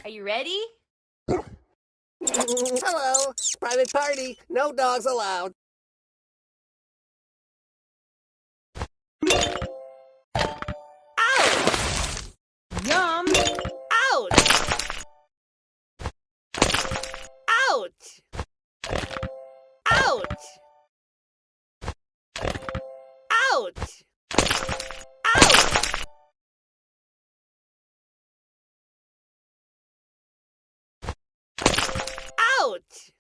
Are you ready? Hello. Private party. No dogs allowed. Ouch! Yum! Ouch! Ouch! Ouch! Ouch! Ouch! Ouch!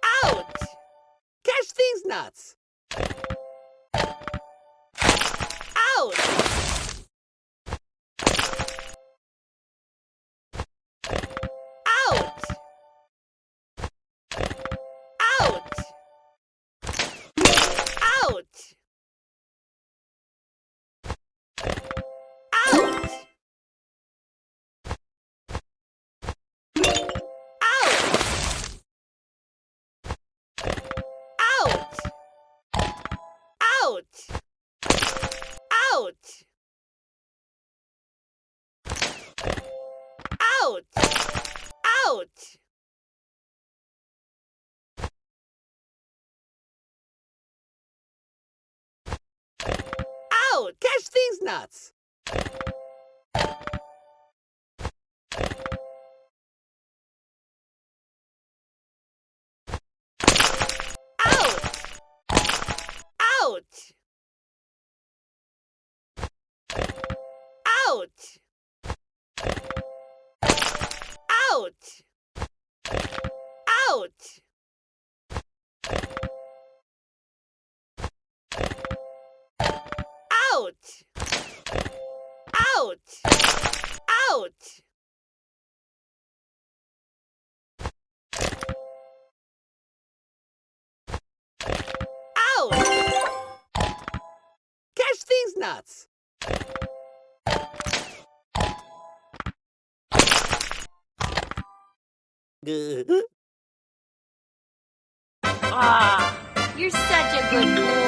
Ouch! Catch these nuts! Ouch! Ouch! Ouch! Ouch! Ouch! Ouch! Ouch! Ouch! Ouch! Ouch! Ouch! Catch these nuts! Ouch! Ouch! Ouch! Ouch! Ouch! Ouch! Ouch! Ouch! Ouch! Catch these nuts! Ah, you're such a good boy.